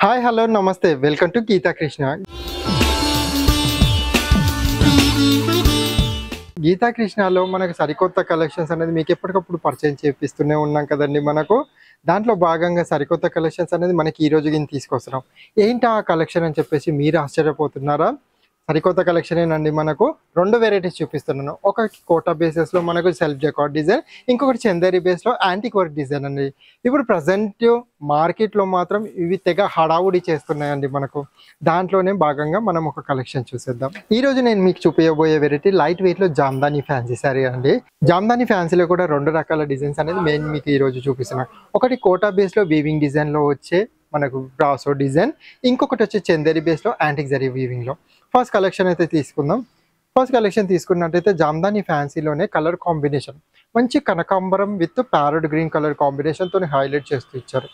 Hi hello నమస్తే welcome to Gita Krishna. Gita కృష్ణలో మనకు సరికొత్త కలెక్షన్స్ అనేది మీకు ఎప్పటికప్పుడు పరిచయం చేపిస్తూనే ఉన్నాం కదండి. మనకు దాంట్లో భాగంగా సరికొత్త కలెక్షన్స్ అనేది మనకి ఈ రోజు గిని తీసుకొస్తున్నాం. ఏంటి ఆ కలెక్షన్ అని చెప్పేసి మీరు ఆశ్చర్యపోతున్నారా? సరికొత్త కలెక్షన్ ఏనండి. మనకు రెండు వెరైటీస్ చూపిస్తున్నాను. ఒకటి కోటా బేసెస్లో మనకు సెల్ఫ్ డెకార్ డిజైన్, ఇంకొకటి చందేరి బేస్లో యాంటిక్ వర్క్ డిజైన్ అండి. ఇప్పుడు ప్రజెంట్ మార్కెట్లో మాత్రం ఇవి తెగ హడావుడి చేస్తున్నాయండి. మనకు దాంట్లోనే భాగంగా మనం ఒక కలెక్షన్ చూసేద్దాం. ఈ రోజు నేను మీకు చూపించబోయే వెరైటీ లైట్ వెయిట్లో జామ్దాని ఫ్యాన్సీ సారీ అండి. జామ్దాని ఫ్యాన్సీలో కూడా రెండు రకాల డిజైన్స్ అనేది నేను మీకు ఈ రోజు చూపిస్తున్నాను. ఒకటి కోటా బేస్లో వీవింగ్ డిజైన్లో వచ్చే మనకు బ్రాసో డిజైన్, ఇంకొకటి వచ్చి చందేరి బేస్లో యాంటిక్ జరీ వీవింగ్లో. ఫస్ట్ కలెక్షన్ అయితే తీసుకుందాం. ఫస్ట్ కలెక్షన్ తీసుకున్నట్టయితే జామ్దాని ఫ్యాన్సీలోనే కలర్ కాంబినేషన్ మంచి కనకాంబరం విత్ ప్యారెట్ గ్రీన్ కలర్ కాంబినేషన్తో హైలైట్ చేస్తూ ఇచ్చారు.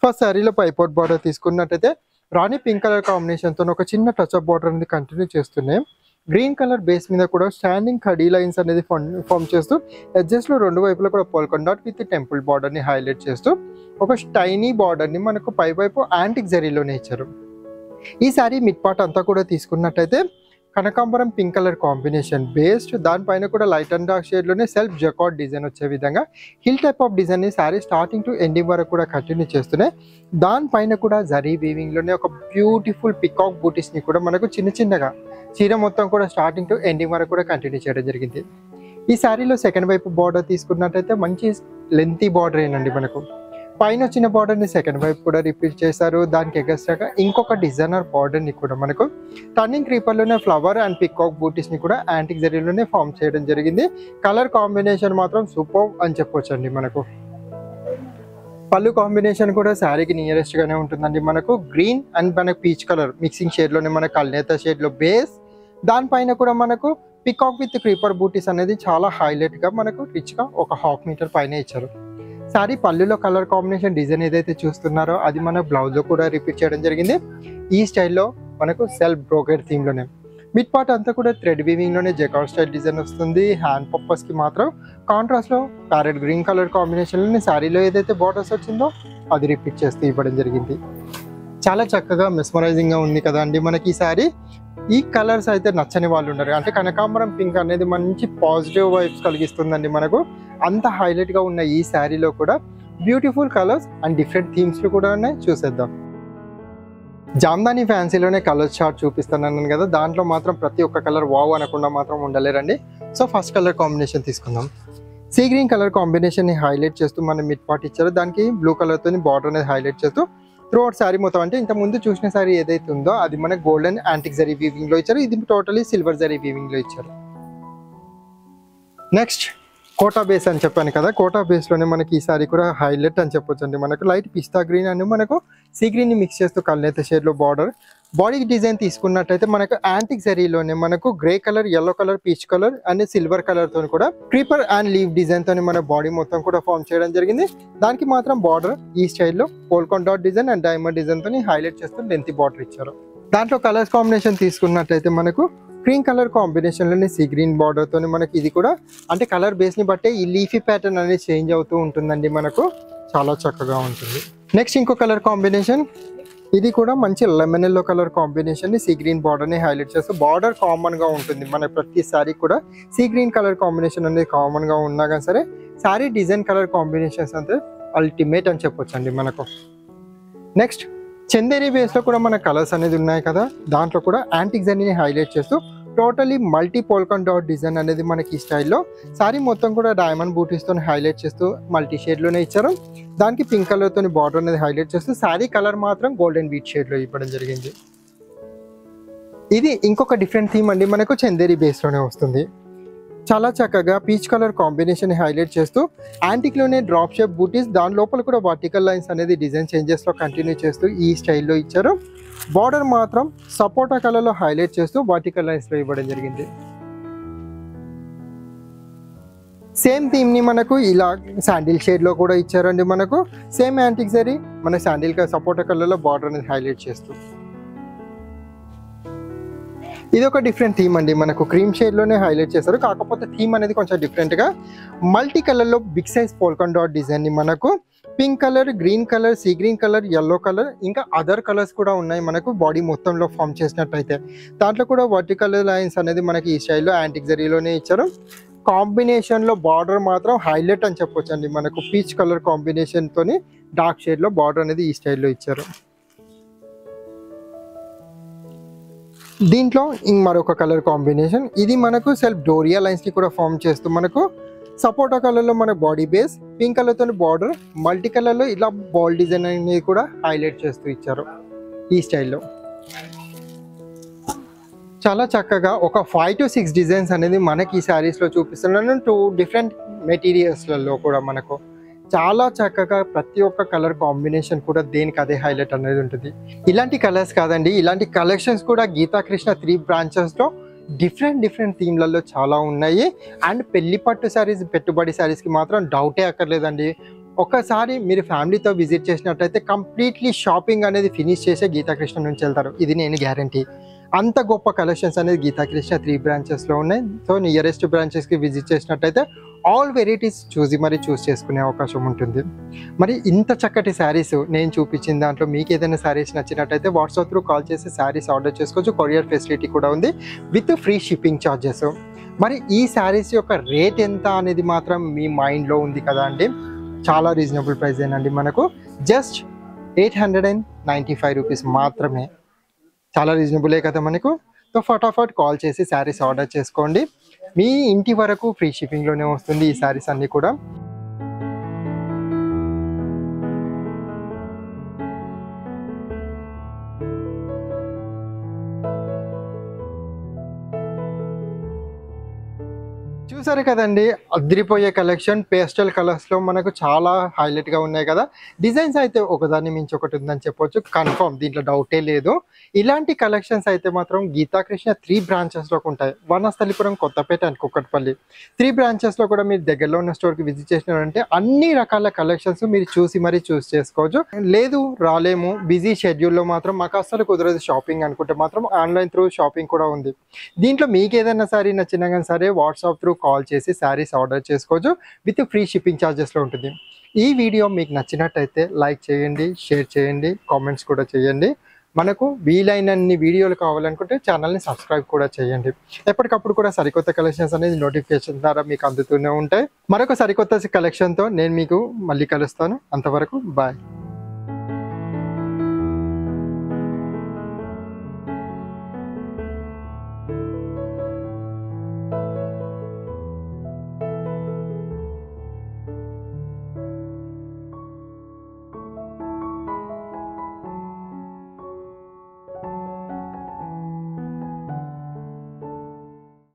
ఫస్ట్ శారీలో పైపోర్ట్ బార్డర్ తీసుకున్నట్టయితే రాణి పింక్ కలర్ కాంబినేషన్తో ఒక చిన్న టచ్ అప్ బార్డర్ అనేది కంటిన్యూ చేస్తున్నాయి. గ్రీన్ కలర్ బేస్ మీద కూడా స్టాండింగ్ కడీ లైన్స్ అనేది ఫామ్ చేస్తూ ఎడ్జెస్లో రెండు వైపులో కూడా పోల్కొండ డాట్ విత్ టెంపుల్ బార్డర్ని హైలైట్ చేస్తూ ఒక స్టైనీ బార్డర్ని మనకు పైవైపు యాంటిక్ జరీలోనే ఇచ్చారు. ఈ శారీ మిడ్ పార్ట్ అంతా కూడా తీసుకున్నట్టయితే కనకాంబరం పింక్ కలర్ కాంబినేషన్ బేస్డ్, దానిపైన కూడా లైట్ అండ్ డార్క్ షేడ్లోనే సెల్ఫ్ జకార్డ్ డిజైన్ వచ్చే విధంగా హిల్ టైప్ ఆఫ్ డిజైన్ని శారీ స్టార్టింగ్ టు ఎండింగ్ వరకు కూడా కంటిన్యూ చేస్తున్నాయి. దానిపైన కూడా జరీ వీవింగ్లోనే ఒక బ్యూటిఫుల్ పికాక్ బూటీస్ని కూడా మనకు చిన్న చిన్నగా చీర మొత్తం కూడా స్టార్టింగ్ టు ఎండింగ్ వరకు కూడా కంటిన్యూ చేయడం జరిగింది. ఈ శారీలో సెకండ్ వైపు బార్డర్ తీసుకున్నట్టయితే మంచి లెంతీ బార్డర్ ఏనండి. మనకు పైన వచ్చిన బార్డర్ని సెకండ్ వైపు కూడా రిపీట్ చేశారు. దానికి ఎగస్ట్రాగా ఇంకొక డిజైనర్ బార్డర్ని కూడా మనకు టర్నింగ్ క్రీపర్లోనే ఫ్లవర్ అండ్ పికాక్ బూటీస్ని కూడా యాంటిక్ జరీలోనే ఫామ్ చేయడం జరిగింది. కలర్ కాంబినేషన్ మాత్రం సూపర్ అని చెప్పొచ్చు అండి. మనకు పళ్ళు కాంబినేషన్ కూడా శారీకి నియరెస్ట్ గానే ఉంటుందండి. మనకు గ్రీన్ అండ్ మనకు పీచ్ కలర్ మిక్సింగ్ షేడ్లోనే మనకు కల్నేత షేడ్లో బేస్, దానిపైన కూడా మనకు పికాక్ విత్ క్రీపర్ బూటీస్ అనేది చాలా హైలైట్గా మనకు రిచ్గా ఒక 1/2 మీటర్ పైన ఇచ్చారు. శారీ పళ్ళులో కలర్ కాంబినేషన్ డిజైన్ ఏదైతే చూస్తున్నారో అది మన బ్లౌజ్లో కూడా రిపీట్ చేయడం జరిగింది. ఈ స్టైల్లో మనకు సెల్ఫ్ బ్రోకెడ్ థీమ్లోనే మిడ్ పార్ట్ అంతా కూడా థ్రెడ్ వీవింగ్లోనే జకార్డ్ స్టైల్ డిజైన్ వస్తుంది. హ్యాండ్ పర్పస్కి మాత్రం కాంట్రాస్ట్లో ప్యారెట్ గ్రీన్ కలర్ కాంబినేషన్లోనే శారీలో ఏదైతే బార్డర్స్ వచ్చిందో అది రిపీట్ చేస్తూ ఇవ్వడం జరిగింది. చాలా చక్కగా మెస్మరైజింగ్గా ఉంది కదా అండి. మనకి ఈ శారీ ఈ కలర్స్ అయితే నచ్చని వాళ్ళు ఉన్నారు. అంటే కనకాంబరం పింక్ అనేది మంచి పాజిటివ్ వైబ్స్ కలిగిస్తుందండి. మనకు అంత హైలైట్గా ఉన్న ఈ శారీలో కూడా బ్యూటిఫుల్ కలర్స్ అండ్ డిఫరెంట్ థీమ్స్లు కూడా ఉన్నాయి. చూసేద్దాం. జామ్దాని ఫ్యాన్సీలోనే కలర్ చార్ట్ చూపిస్తున్నాను కదా, దాంట్లో మాత్రం ప్రతి ఒక్క కలర్ వావ్ అనకుండా మాత్రం ఉండలేరండి. సో ఫస్ట్ కలర్ కాంబినేషన్ తీసుకుందాం. సీ గ్రీన్ కలర్ కాంబినేషన్ని హైలైట్ చేస్తూ మనం మిడ్ పార్ట్ ఇచ్చారో దానికి బ్లూ కలర్తో బార్డర్ అనేది హైలైట్ చేస్తూ త్రూ అవుట్ శారీ మొత్తం, అంటే ఇంత ముందు చూసిన శారీ ఏదైతే ఉందో అది మనకు గోల్డెన్ యాంటిక్ జరీ వీవింగ్లో ఇచ్చారు. ఇది టోటలీ సిల్వర్ జరీ వీవింగ్లో ఇచ్చారు. నెక్స్ట్ కోటా బేస్ అని చెప్పాను కదా, కోటా బేస్లోనే మనకి ఈ సారీ కూడా హైలైట్ అని చెప్పొచ్చు అండి. మనకు లైట్ పిస్తా గ్రీన్ అని మనకు సీ గ్రీన్ని మిక్స్ చేస్తూ కల్నేత షేడ్లో బార్డర్. బాడీ డిజైన్ తీసుకున్నట్టయితే మనకు యాంటిక్ జరీలోనే మనకు grey colour, yellow colour, peach colour and silver కలర్తో కూడా క్రీపర్ అండ్ లీవ్ డిజైన్తో మన బాడీ మొత్తం కూడా ఫామ్ చేయడం జరిగింది. దానికి మాత్రం బార్డర్ ఈ స్టైల్లో Polkonda dot design and diamond డిజైన్తో హైలైట్ చేస్తూ లెంతీ బార్డర్ ఇచ్చారు. దాంట్లో కలర్స్ కాంబినేషన్ తీసుకున్నట్టయితే మనకు గ్రీన్ కలర్ కాంబినేషన్లోనే సీ గ్రీన్ బార్డర్తో మనకి ఇది కూడా అంటే కలర్ బేస్ని బట్టే ఈ లీఫీ ప్యాటర్న్ అనేది చేంజ్ అవుతూ ఉంటుందండి. మనకు చాలా చక్కగా ఉంటుంది. నెక్స్ట్ ఇంకో కలర్ కాంబినేషన్, ఇది కూడా మంచి లెమన్ ఎల్లో కలర్ కాంబినేషన్ని సీ గ్రీన్ బార్డర్ని హైలైట్ చేస్తూ బార్డర్ కామన్గా ఉంటుంది. మన ప్రతి శారీ కూడా సీ గ్రీన్ కలర్ కాంబినేషన్ అనేది కామన్గా ఉన్నా కానీ సరే శారీ డిజైన్ కలర్ కాంబినేషన్స్ అంతే అల్టిమేట్ అని చెప్పొచ్చు అండి. మనకు నెక్స్ట్ చందేరి బేస్లో కూడా మన కలర్స్ అనేది ఉన్నాయి కదా, దాంట్లో కూడా యాంటిక్ జరీని హైలైట్ చేస్తూ టోటలీ మల్టీ పోల్కాన్ డాట్ డిజైన్ అనేది మనకి ఈ స్టైల్లో శారీ మొత్తం కూడా డైమండ్ బూటీస్తో హైలైట్ చేస్తూ మల్టీ షేడ్లోనే ఇచ్చారు. దానికి పింక్ కలర్తో బార్డర్ అనేది హైలైట్ చేస్తూ శారీ కలర్ మాత్రం గోల్డెన్ వీట్ షేడ్లో ఇవ్వడం జరిగింది. ఇది ఇంకొక డిఫరెంట్ థీమ్ అండి. మనకు చందేరి బేస్లోనే వస్తుంది. చాలా చక్కగా పీచ్ కలర్ కాంబినేషన్ హైలైట్ చేస్తూ యాంటిక్లోనే డ్రాప్ షేప్ బూటీస్, దాని లోపల కూడా వర్టికల్ లైన్స్ అనేది డిజైన్ చేంజెస్లో కంటిన్యూ చేస్తూ ఈ స్టైల్లో ఇచ్చారు. బార్డర్ మాత్రం సపోటా కలర్లో హైలైట్ చేస్తూ వర్టికల్ లైన్స్లో ఇవ్వడం జరిగింది. సేమ్ థీమ్ని మనకు ఇలా శాండిల్ షేడ్లో కూడా ఇచ్చారండి. మనకు సేమ్ యాంటిక్ జరీ మన శాండిల్ సపోటా కలర్లో బార్డర్ అనేది హైలైట్ చేస్తూ ఇది ఒక డిఫరెంట్ థీమ్ అండి. మనకు క్రీమ్ షేడ్లోనే హైలైట్ చేశారు, కాకపోతే థీమ్ అనేది కొంచెం డిఫరెంట్గా మల్టీ కలర్లో బిగ్ సైజ్ పోల్కాన్ డాట్ డిజైన్ని మనకు pink colour, green colour, sea green colour, yellow colour, ఇంకా అదర్ కలర్స్ కూడా ఉన్నాయి మనకు బాడీ మొత్తంలో ఫామ్ చేసినట్టయితే. దాంట్లో కూడా వర్టికల్ లైన్స్ అనేది మనకి ఈ స్టైల్లో యాంటిక్ జరీలోనే ఇచ్చారు. కాంబినేషన్లో బార్డర్ మాత్రం హైలైట్ అని చెప్పొచ్చండి. మనకు పీచ్ కలర్ కాంబినేషన్తోని డార్క్ షేడ్లో బార్డర్ అనేది ఈ స్టైల్లో ఇచ్చారు. దీంట్లో మరొక కలర్ కాంబినేషన్, ఇది మనకు సెల్ఫ్ డోరియా లైన్స్ని కూడా ఫామ్ చేస్తూ మనకు సపోటా కలర్లో మన బాడీ బేస్, పింక్ కలర్తో బార్డర్, మల్టీ కలర్లో ఇలా బాల్ డిజైన్ అనేది కూడా హైలైట్ చేస్తూ ఇచ్చారు ఈ స్టైల్లో. చాలా చక్కగా ఒక 5 to 6 డిజైన్స్ అనేది మనకి ఈ శారీస్లో చూపిస్తున్నాను. 2 డిఫరెంట్ మెటీరియల్స్లలో కూడా మనకు చాలా చక్కగా ప్రతి ఒక్క కలర్ కాంబినేషన్ కూడా దేనికి అదే హైలైట్ అనేది ఉంటుంది. ఇలాంటి కలర్స్ కాదండి, ఇలాంటి కలెక్షన్స్ కూడా గీతాకృష్ణ 3 బ్రాంచెస్లో డిఫరెంట్ థీమ్లలో చాలా ఉన్నాయి. అండ్ పెళ్లి పట్టు శారీస్, పెట్టుబడి శారీస్కి మాత్రం డౌటే అక్కర్లేదండి. ఒకసారి మీరు ఫ్యామిలీతో విజిట్ చేసినట్టయితే కంప్లీట్లీ షాపింగ్ అనేది ఫినిష్ చేసే గీతాకృష్ణ నుంచి వెళ్తారు, ఇది నేను గ్యారంటీ. అంత గొప్ప కలెక్షన్స్ అనేది గీతాకృష్ణ 3 బ్రాంచెస్లో ఉన్నాయి. సో నియరెస్ట్ బ్రాంచెస్కి విజిట్ చేసినట్టయితే ఆల్ వెరైటీస్ చూస్ చేసుకునే అవకాశం ఉంటుంది. మరి ఇంత చక్కటి శారీస్ నేను చూపించిన దాంట్లో మీకు ఏదైనా శారీస్ నచ్చినట్టయితే వాట్సాప్ త్రూ కాల్ చేసి శారీస్ ఆర్డర్ చేసుకోవచ్చు. కొరియర్ ఫెసిలిటీ కూడా ఉంది విత్ ఫ్రీ షిప్పింగ్ ఛార్జెస్. మరి ఈ శారీస్ యొక్క రేట్ ఎంత అనేది మాత్రం మీ మైండ్లో ఉంది కదా అండి. చాలా రీజనబుల్ ప్రైస్ ఏనండి, మనకు జస్ట్ 895 రూపీస్ మాత్రమే. చాలా రీజనబులే కదా మనకు. సో ఫటాఫట్ కాల్ చేసి శారీస్ ఆర్డర్ చేసుకోండి, మీ ఇంటి వరకు ఫ్రీ షిప్పింగ్లోనే వస్తుంది ఈ శారీస్ అన్నీ కూడా. చూసారు కదండి, అదిరిపోయే కలెక్షన్. పేస్టల్ కలర్స్లో మనకు చాలా హైలైట్గా ఉన్నాయి కదా. డిజైన్స్ అయితే ఒకదాన్ని మించి ఒకటి ఉందని చెప్పొచ్చు, కన్ఫర్మ్, దీంట్లో డౌటే లేదు. ఇలాంటి కలెక్షన్స్ అయితే మాత్రం గీతాకృష్ణ 3 బ్రాంచెస్లోకి ఉంటాయి. వనస్థలిపురం, కొత్తపేట అండ్ కుక్కట్పల్లి 3 బ్రాంచెస్లో కూడా మీరు దగ్గరలో ఉన్న స్టోర్కి విజిట్ చేసినారంటే అన్ని రకాల కలెక్షన్స్ మీరు చూస్ చేసుకోవచ్చు. లేదు రాలేము, బిజీ షెడ్యూల్లో మాత్రం మాకు అస్సలు కుదరదు షాపింగ్ అనుకుంటే మాత్రం ఆన్లైన్ త్రూ షాపింగ్ కూడా ఉంది. దీంట్లో మీకు ఏదైనా సారీ నచ్చినా కానీ సరే వాట్సాప్ త్రూ కాల్ చేసి శారీస్ ఆర్డర్ చేసుకోవచ్చు, విత్ ఫ్రీ షిప్పింగ్ ఛార్జెస్లో ఉంటుంది. ఈ వీడియో మీకు నచ్చినట్టయితే లైక్ చేయండి, షేర్ చేయండి, కామెంట్స్ కూడా చేయండి. మనకు వీలైనన్ని వీడియోలు కావాలనుకుంటే ఛానల్ని సబ్స్క్రైబ్ కూడా చేయండి. ఎప్పటికప్పుడు కూడా సరికొత్త కలెక్షన్స్ అనేది నోటిఫికేషన్ ద్వారా మీకు అందుతూనే ఉంటాయి. మరొక సరికొత్త కలెక్షన్తో నేను మీకు మళ్ళీ కలుస్తాను. అంతవరకు బాయ్.